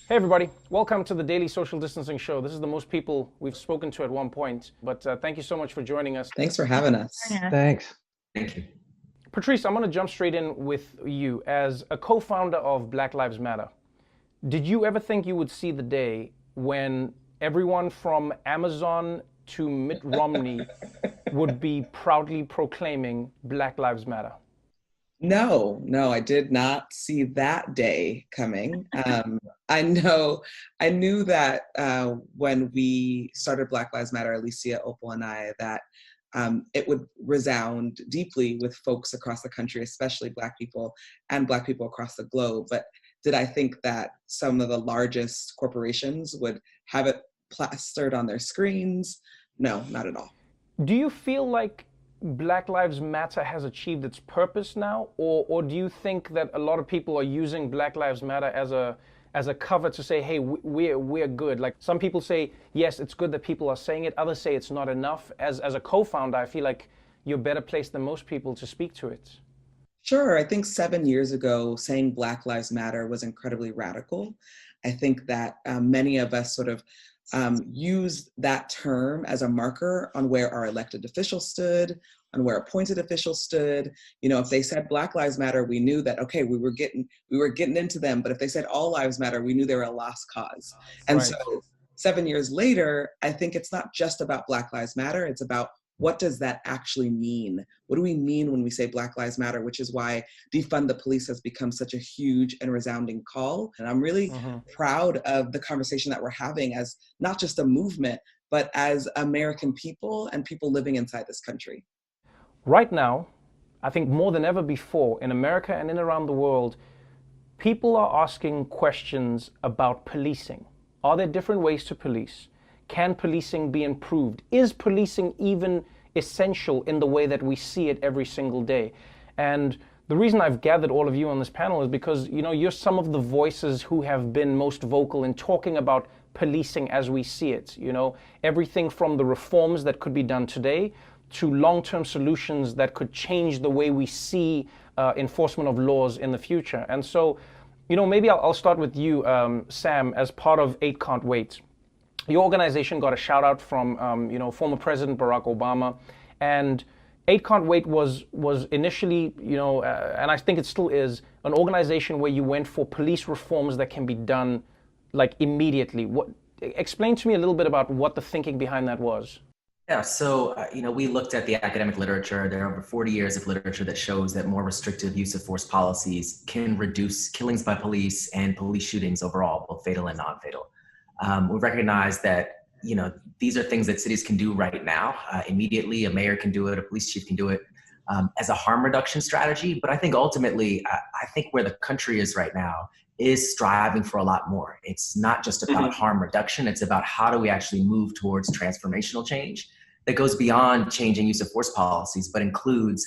Hey everybody, welcome to the Daily Social Distancing Show. This is the most people we've spoken to at one point, but thank you so much for joining us. Thanks for having us. Yeah. Thanks. Thank you. Patrisse, I'm going to jump straight in with you. As a co-founder of Black Lives Matter, did you ever think you would see the day when everyone from Amazon to Mitt Romney would be proudly proclaiming Black Lives Matter? No, I did not see that day coming. I knew that when we started Black Lives Matter, Alicia, Opal, and I, that it would resound deeply with folks across the country, especially Black people and Black people across the globe. But did I think that some of the largest corporations would have it plastered on their screens? No, not at all. Do you feel like Black Lives Matter has achieved its purpose now, or do you think that a lot of people are using Black Lives Matter as a cover to say, hey, we're good? Like, some people say, yes, it's good that people are saying it. Others say it's not enough. As a co-founder, I feel like you're better placed than most people to speak to it. Sure. I think 7 years ago, saying Black Lives Matter was incredibly radical. I think that many of us sort of used that term as a marker on where our elected officials stood, on where appointed officials stood. You know, if they said Black Lives Matter, we knew that, okay, we were getting into them. But if they said all lives matter, we knew they were a lost cause. And Right. so 7 years later, I think it's not just about Black Lives Matter. It's about, what does that actually mean? What do we mean when we say Black Lives Matter? Which is why Defund the Police has become such a huge and resounding call. And I'm really proud of the conversation that we're having as not just a movement, but as American people and people living inside this country. Right now, I think more than ever before, in America and in around the world, people are asking questions about policing. Are there different ways to police? Can policing be improved? Is policing even essential in the way that we see it every single day? And the reason I've gathered all of you on this panel is because, you know, you're some of the voices who have been most vocal in talking about policing as we see it. You know, everything from the reforms that could be done today to long-term solutions that could change the way we see enforcement of laws in the future. And so, you know, maybe I'll start with you, Sam, as part of 8 Can't Wait. Your organization got a shout out from, former President Barack Obama, and 8 Can't Wait was initially, and I think it still is, an organization where you went for police reforms that can be done like immediately. Explain to me a little bit about what the thinking behind that was. Yeah, so, we looked at the academic literature. There are over 40 years of literature that shows that more restrictive use of force policies can reduce killings by police and police shootings overall, both fatal and non-fatal. We recognize that, these are things that cities can do right now. Immediately, a mayor can do it, a police chief can do it as a harm reduction strategy. But I think ultimately, I think where the country is right now is striving for a lot more. It's not just about harm reduction. It's about how do we actually move towards transformational change that goes beyond changing use of force policies, but includes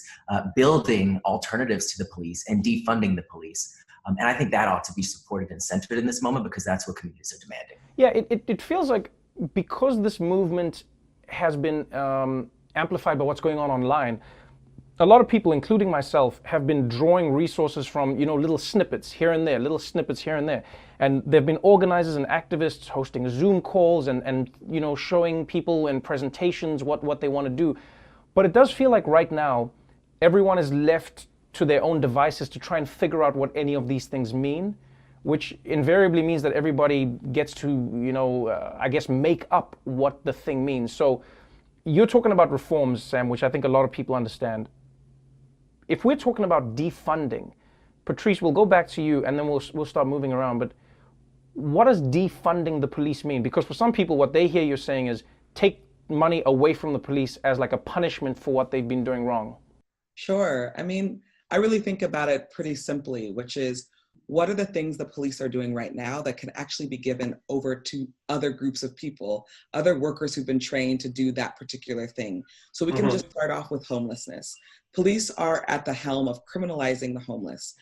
building alternatives to the police and defunding the police. And I think that ought to be supported and centered in this moment because that's what communities are demanding. Yeah, it feels like because this movement has been amplified by what's going on online, a lot of people, including myself, have been drawing resources from, little snippets here and there. And there have been organizers and activists hosting Zoom calls and showing people in presentations what they want to do. But it does feel like right now, everyone is left to their own devices to try and figure out what any of these things mean, which invariably means that everybody gets to, make up what the thing means. So you're talking about reforms, Sam, which I think a lot of people understand. If we're talking about defunding, Patrisse, we'll go back to you and then we'll start moving around. But what does defunding the police mean? Because for some people, what they hear you're saying is take money away from the police as like a punishment for what they've been doing wrong. Sure. I mean, I really think about it pretty simply, which is, what are the things the police are doing right now that can actually be given over to other groups of people, other workers who've been trained to do that particular thing? So we can just start off with homelessness. Police are at the helm of criminalizing the homeless.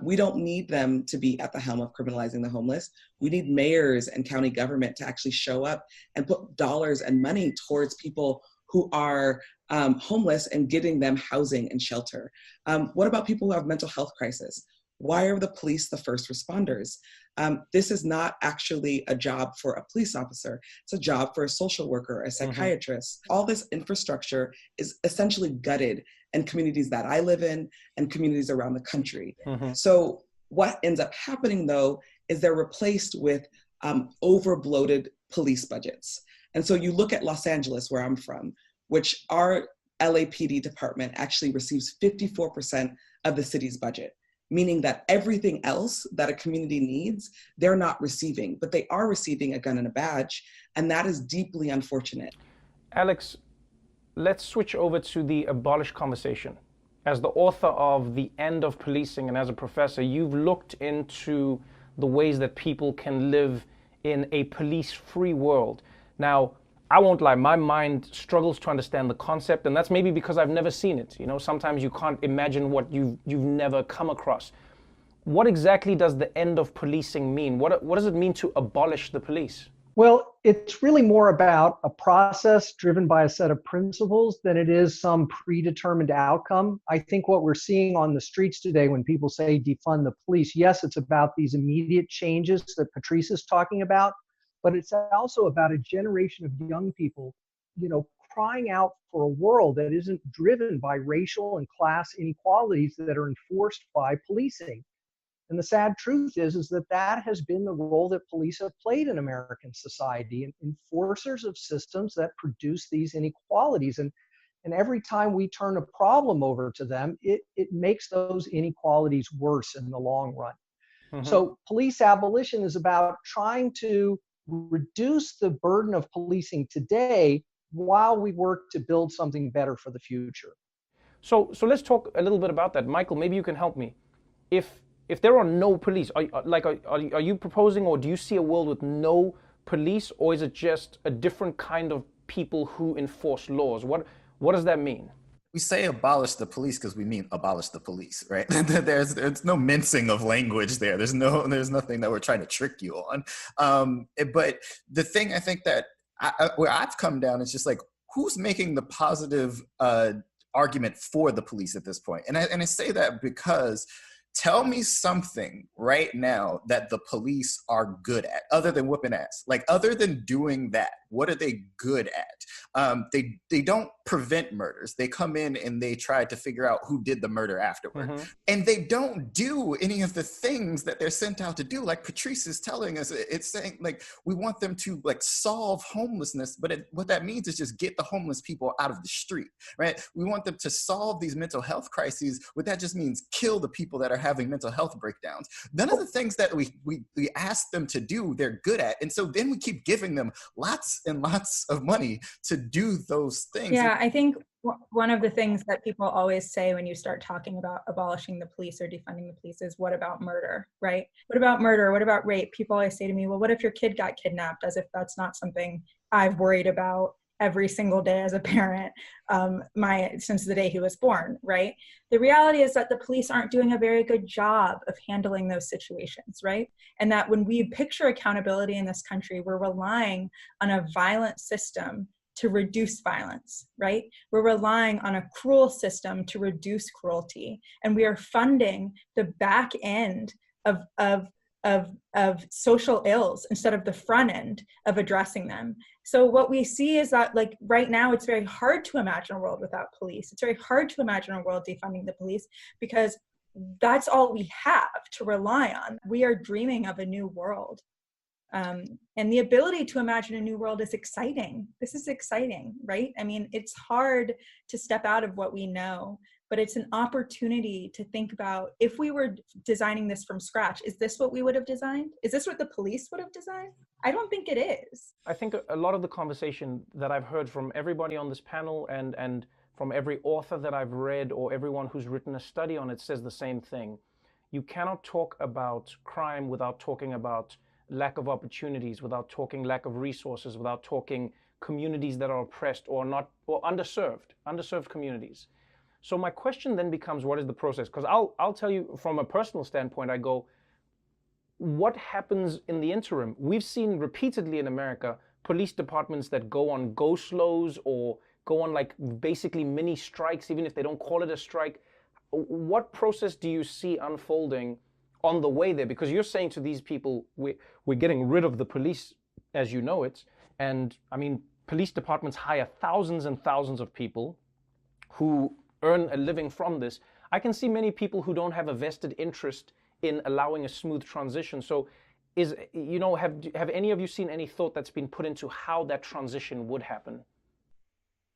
We don't need them to be at the helm of criminalizing the homeless. We need mayors and county government to actually show up and put dollars and money towards people who are homeless and getting them housing and shelter. What about people who have mental health crisis? Why are the police the first responders? This is not actually a job for a police officer. It's a job for a social worker, a psychiatrist. All this infrastructure is essentially gutted in communities that I live in and communities around the country. So what ends up happening, though, is they're replaced with over-bloated police budgets. And so you look at Los Angeles, where I'm from, which our LAPD department actually receives 54% of the city's budget, meaning that everything else that a community needs, they're not receiving, but they are receiving a gun and a badge, and that is deeply unfortunate. Alex, let's switch over to the abolish conversation. As the author of The End of Policing and as a professor, you've looked into the ways that people can live in a police-free world. Now, I won't lie, my mind struggles to understand the concept, and that's maybe because I've never seen it. You know, sometimes you can't imagine what you've never come across. What exactly does the end of policing mean? What does it mean to abolish the police? Well, it's really more about a process driven by a set of principles than it is some predetermined outcome. I think what we're seeing on the streets today when people say defund the police, yes, it's about these immediate changes that Patrisse is talking about, but it's also about a generation of young people, crying out for a world that isn't driven by racial and class inequalities that are enforced by policing. And the sad truth is that has been the role that police have played in American society, enforcers of systems that produce these inequalities. And every time we turn a problem over to them, it makes those inequalities worse in the long run. So police abolition is about trying to reduce the burden of policing today while we work to build something better for the future. So let's talk a little bit about that. Mychal, maybe you can help me. If there are no police, are you proposing, or do you see a world with no police, or is it just a different kind of people who enforce laws? What does that mean? We say abolish the police because we mean abolish the police, right? There's no mincing of language there. There's nothing that we're trying to trick you on. But the thing I think that where I've come down is just like, who's making the positive argument for the police at this point? And I say that because tell me something right now that the police are good at, other than whooping ass. Like, other than doing that, what are they good at? They don't prevent murders. They come in and they try to figure out who did the murder afterward. And they don't do any of the things that they're sent out to do. Like Patrisse is telling us, it's saying like, we want them to like solve homelessness, but what that means is just get the homeless people out of the street, right? We want them to solve these mental health crises. What that just means, kill the people that are having mental health breakdowns. None of the things that we ask them to do, they're good at. And so then we keep giving them lots and lots of money to do those things. Yeah, I think one of the things that people always say when you start talking about abolishing the police or defunding the police is, what about murder, right? What about murder? What about rape? People always say to me, well, what if your kid got kidnapped? As if that's not something I've worried about every single day as a parent since the day he was born, right? The reality is that the police aren't doing a very good job of handling those situations, right? And that when we picture accountability in this country, we're relying on a violent system to reduce violence, right? We're relying on a cruel system to reduce cruelty. And we are funding the back end of social ills instead of the front end of addressing them. So what we see is that, like, right now, it's very hard to imagine a world without police. It's very hard to imagine a world defunding the police because that's all we have to rely on. We are dreaming of a new world. And the ability to imagine a new world is exciting. This is exciting, right? I mean, it's hard to step out of what we know, but it's an opportunity to think about, if we were designing this from scratch, is this what we would have designed? Is this what the police would have designed? I don't think it is. I think a lot of the conversation that I've heard from everybody on this panel and from every author that I've read or everyone who's written a study on it says the same thing. You cannot talk about crime without talking about lack of opportunities, without talking lack of resources, without talking communities that are oppressed or not, or underserved communities. So my question then becomes, what is the process? Because I'll tell you from a personal standpoint, I go, what happens in the interim? We've seen repeatedly in America, police departments that go on go-slows or go on like basically mini strikes, even if they don't call it a strike. What process do you see unfolding on the way there? Because you're saying to these people, we're getting rid of the police as you know it. And I mean, police departments hire thousands and thousands of people who earn a living from this. I can see many people who don't have a vested interest in allowing a smooth transition. So have any of you seen any thought that's been put into how that transition would happen?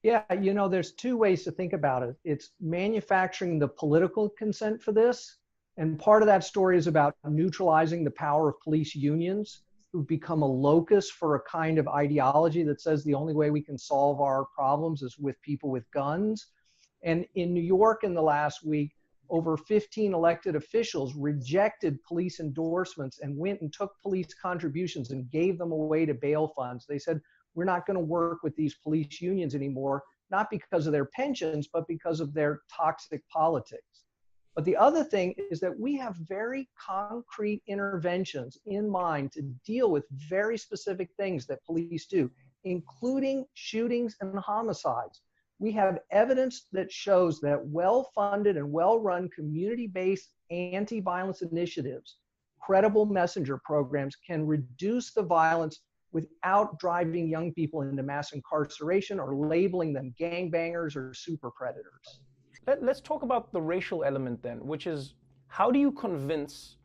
Yeah, there's two ways to think about it. It's manufacturing the political consent for this. And part of that story is about neutralizing the power of police unions, who've become a locus for a kind of ideology that says the only way we can solve our problems is with people with guns. And in New York in the last week, over 15 elected officials rejected police endorsements and went and took police contributions and gave them away to bail funds. They said, we're not going to work with these police unions anymore, not because of their pensions, but because of their toxic politics. But the other thing is that we have very concrete interventions in mind to deal with very specific things that police do, including shootings and homicides. We have evidence that shows that well-funded and well-run community-based anti-violence initiatives, credible messenger programs, can reduce the violence without driving young people into mass incarceration or labeling them gangbangers or super predators. Let's talk about the racial element then, which is, how do you convince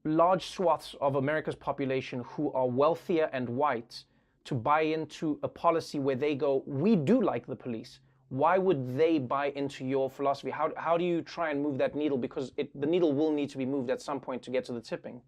large swaths of America's population who are wealthier and white to buy into a policy where they go, we do like the police? Why would they buy into your philosophy? How do you try and move that needle? Because the needle will need to be moved at some point to get to the tipping.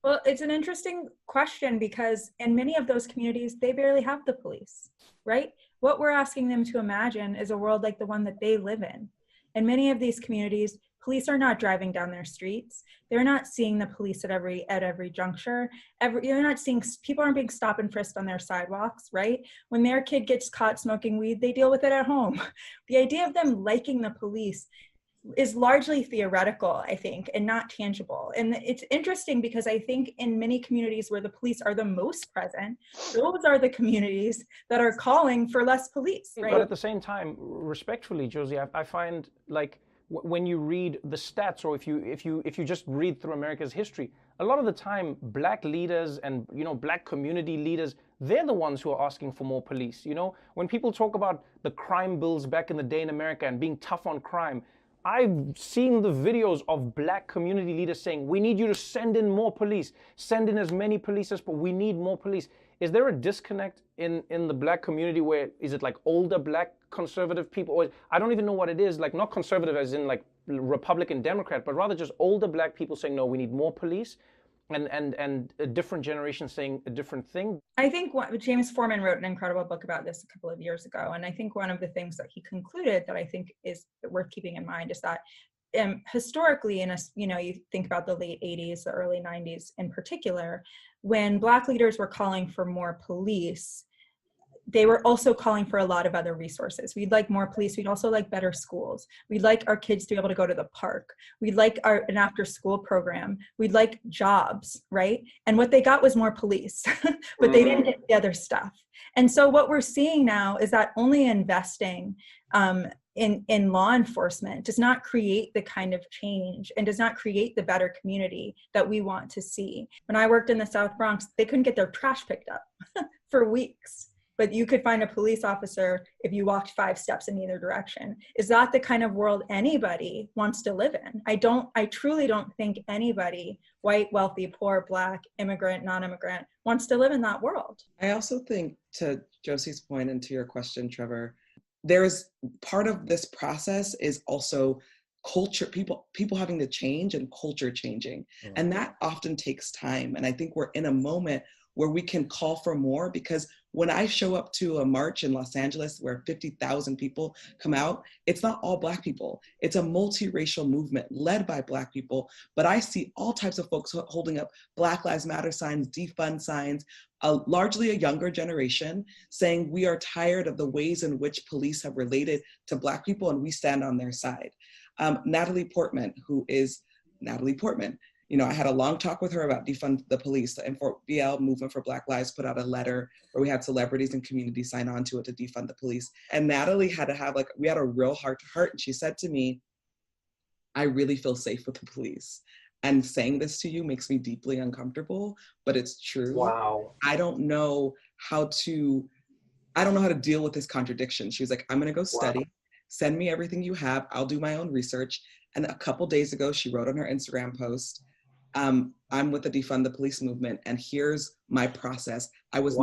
Well, it's an interesting question because in many of those communities, they barely have the police, right? What we're asking them to imagine is a world like the one that they live in. In many of these communities, police are not driving down their streets. They're not seeing the police at every juncture. You're not seeing, people aren't being stopped and frisked on their sidewalks, right? When their kid gets caught smoking weed, they deal with it at home. The idea of them liking the police is largely theoretical, I think, and not tangible. And it's interesting because I think in many communities where the police are the most present, those are the communities that are calling for less police, right? But at the same time, respectfully, Josie, I find like when you read the stats, or if you just read through America's history, a lot of the time, black leaders and black community leaders, they're the ones who are asking for more police. When people talk about the crime bills back in the day in America and being tough on crime, I've seen the videos of black community leaders saying, we need you to send in more police, send in as many police as, but we need more police. Is there a disconnect in the black community where, is it like older black conservative people, or I don't even know what it is, like not conservative as in like Republican, Democrat, but rather just older black people saying, no, we need more police, and a different generation saying a different thing? I think James Foreman wrote an incredible book about this a couple of years ago. And I think one of the things that he concluded that I think is worth keeping in mind is that historically, you think about the late 80s, the early 90s in particular, when Black leaders were calling for more police, they were also calling for a lot of other resources. We'd like more police. We'd also like better schools. We'd like our kids to be able to go to the park. We'd like an after school program. We'd like jobs, right? And what they got was more police, but they didn't get the other stuff. And so what we're seeing now is that only investing in law enforcement does not create the kind of change and does not create the better community that we want to see. When I worked in the South Bronx, they couldn't get their trash picked up for weeks. But you could find a police officer if you walked 5 steps in either direction. Is that the kind of world anybody wants to live in? I truly don't think anybody, white, wealthy, poor, Black, immigrant, non-immigrant, wants to live in that world. I also think, to Josie's point and to your question, Trevor, there's part of this process is also culture, people having to change and culture changing. Mm-hmm. And that often takes time. And I think we're in a moment where we can call for more, because when I show up to a march in Los Angeles where 50,000 people come out, it's not all Black people. It's a multiracial movement led by Black people, but I see all types of folks holding up Black Lives Matter signs, defund signs, largely a younger generation saying we are tired of the ways in which police have related to Black people and we stand on their side. Natalie Portman, who is Natalie Portman, I had a long talk with her about Defund the Police. The BL Movement for Black Lives put out a letter where we had celebrities and community sign on to it to defund the police. And Natalie had to have we had a real heart to heart. And she said to me, I really feel safe with the police. and saying this to you makes me deeply uncomfortable, but it's true. Wow. I don't know how to deal with this contradiction. She was like, I'm gonna go study, send me everything you have, I'll do my own research. And a couple days ago, she wrote on her Instagram post, I'm with the Defund the Police movement, and here's my process. I was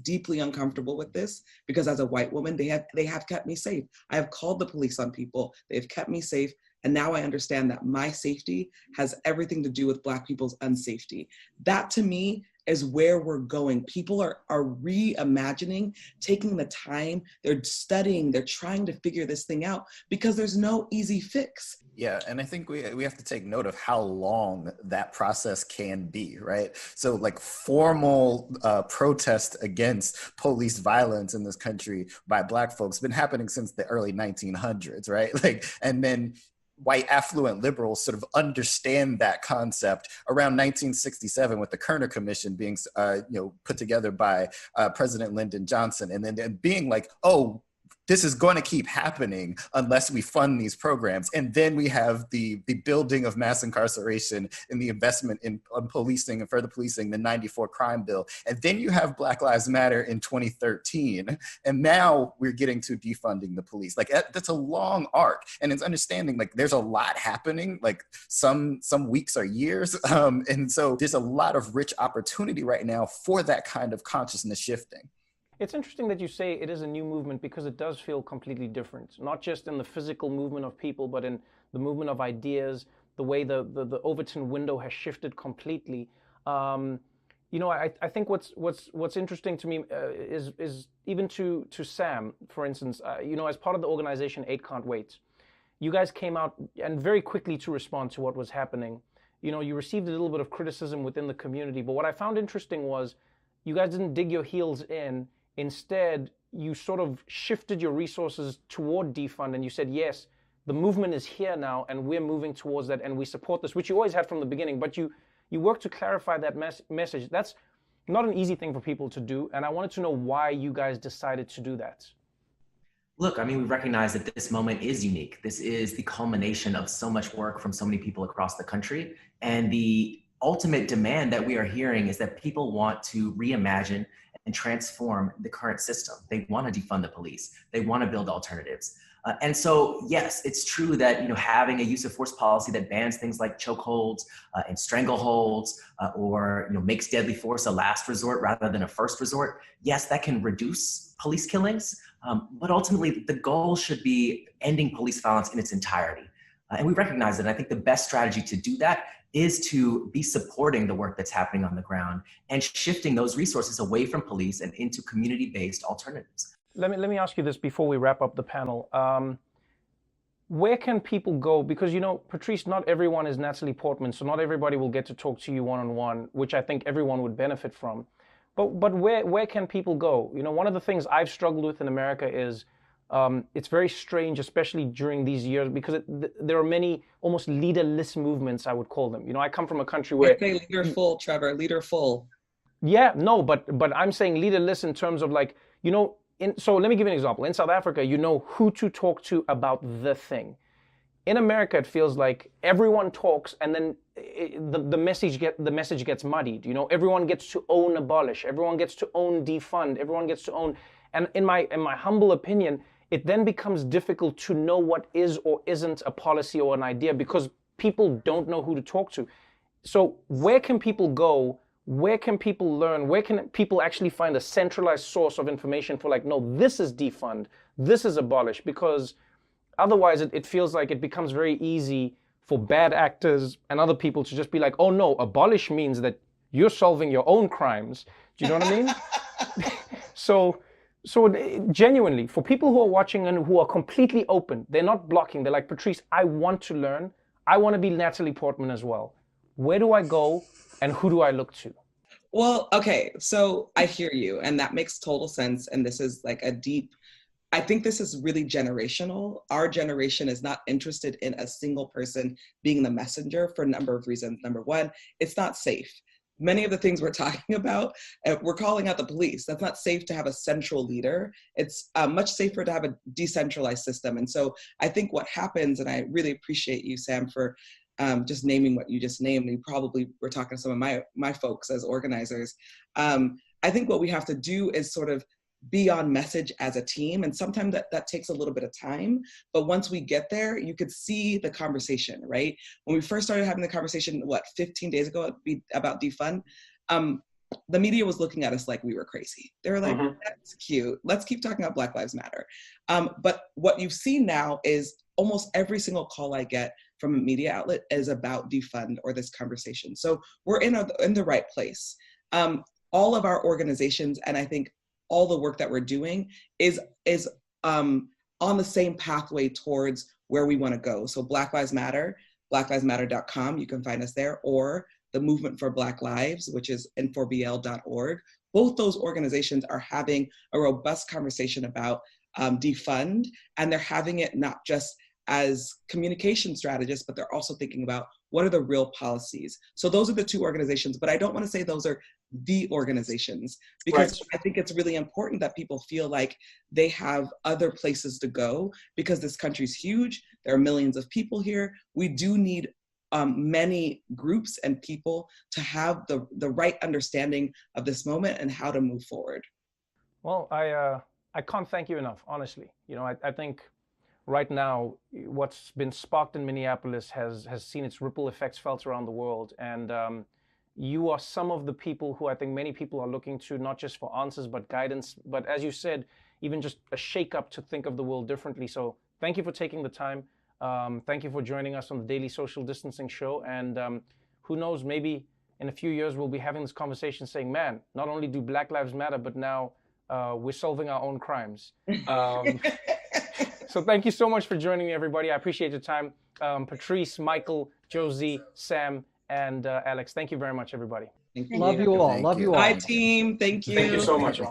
deeply uncomfortable with this because as a white woman, they have kept me safe. I have called the police on people, they've kept me safe. And now I understand that my safety has everything to do with Black people's unsafety. That to me is where we're going. People are reimagining, taking the time, they're studying, they're trying to figure this thing out because there's no easy fix. Yeah, and I think we have to take note of how long that process can be, right? So like formal protest against police violence in this country by Black folks been happening since the early 1900s, right? Like, and then white affluent liberals sort of understand that concept around 1967 with the Kerner Commission being put together by President Lyndon Johnson, and then being like, oh, this is going to keep happening unless we fund these programs. And then we have the building of mass incarceration and the investment in policing and further policing, the 94 crime bill. And then you have Black Lives Matter in 2013. And now we're getting to defunding the police. Like that's a long arc. And it's understanding like there's a lot happening, like some weeks or years. And so there's a lot of rich opportunity right now for that kind of consciousness shifting. It's interesting that you say it is a new movement because it does feel completely different, not just in the physical movement of people, but in the movement of ideas, the way the Overton window has shifted completely. I think what's interesting to me is even to Sam, for instance, as part of the organization 8 Can't Wait, you guys came out and very quickly to respond to what was happening. You received a little bit of criticism within the community, but what I found interesting was you guys didn't dig your heels in. Instead, you sort of shifted your resources toward defund and you said, yes, the movement is here now and we're moving towards that and we support this, which you always had from the beginning, but you worked to clarify that message. That's not an easy thing for people to do, and I wanted to know why you guys decided to do that. Look, I mean, we recognize that this moment is unique. This is the culmination of so much work from so many people across the country, and the ultimate demand that we are hearing is that people want to reimagine and transform the current system. They want to defund the police. They want to build alternatives. And so, yes, it's true that having a use of force policy that bans things like chokeholds and strangleholds or makes deadly force a last resort rather than a first resort, yes, that can reduce police killings. But ultimately, the goal should be ending police violence in its entirety. And we recognize that. I think the best strategy to do that is to be supporting the work that's happening on the ground and shifting those resources away from police and into community-based alternatives. Let me ask you this before we wrap up the panel. Where can people go? Because, Patrisse, not everyone is Natalie Portman, so not everybody will get to talk to you one-on-one, which I think everyone would benefit from. But where can people go? One of the things I've struggled with in America is it's very strange, especially during these years, because there are many almost leaderless movements, I would call them. I come from a country where... Say leaderful, Trevor, leaderful. Yeah, no, but I'm saying leaderless in terms of like, so let me give you an example. In South Africa, you know who to talk to about the thing. In America, it feels like everyone talks and then the message gets muddied. Everyone gets to own abolish, everyone gets to own defund, everyone gets to own... And in my humble opinion, it then becomes difficult to know what is or isn't a policy or an idea because people don't know who to talk to. So where can people go? Where can people learn? Where can people actually find a centralized source of information for like, no, this is defund, this is abolish? Because otherwise it feels like it becomes very easy for bad actors and other people to just be like, oh no, abolish means that you're solving your own crimes. Do you know what I mean? So genuinely, for people who are watching and who are completely open, they're not blocking, they're like, Patrisse, I want to learn. I want to be Natalie Portman as well. Where do I go and who do I look to? Well, okay, so I hear you and that makes total sense. And this is like I think this is really generational. Our generation is not interested in a single person being the messenger for a number of reasons. Number one, it's not safe. Many of the things we're talking about, we're calling out the police. That's not safe to have a central leader. It's much safer to have a decentralized system. And so I think what happens, and I really appreciate you, Sam, for just naming what you just named, and you probably were talking to some of my folks as organizers. I think what we have to do is sort of be on message as a team. And sometimes that takes a little bit of time. But once we get there, you could see the conversation, right? When we first started having the conversation, 15 days ago about defund, the media was looking at us like we were crazy. They were like, that's cute. Let's keep talking about Black Lives Matter. But what you've seen now is almost every single call I get from a media outlet is about defund or this conversation. So we're in the right place. All of our organizations, and I think all the work that we're doing is on the same pathway towards where we want to go. So Black Lives Matter, blacklivesmatter.com, you can find us there, or the Movement for Black Lives, which is n4bl.org. Both those organizations are having a robust conversation about defund, and they're having it not just as communication strategists, but they're also thinking about what are the real policies. So those are the two organizations, but I don't want to say those are the organizations, because I think it's really important that people feel like they have other places to go, because this country's huge. There are millions of people here. We do need many groups and people to have the right understanding of this moment and how to move forward. Well, I can't thank you enough, honestly. You know, I think right now, what's been sparked in Minneapolis has seen its ripple effects felt around the world. And you are some of the people who I think many people are looking to, not just for answers, but guidance. But as you said, even just a shake-up to think of the world differently. So thank you for taking the time. Thank you for joining us on the Daily Social Distancing Show. And who knows, maybe in a few years, we'll be having this conversation saying, man, not only do Black Lives Matter, but now we're solving our own crimes. So thank you so much for joining me, everybody. I appreciate your time. Patrisse, Mychal, Josie, Sam, and Alex, thank you very much, everybody. Thank you. Love you all. Love you all. Bye, team. Thank you. Thank you so much.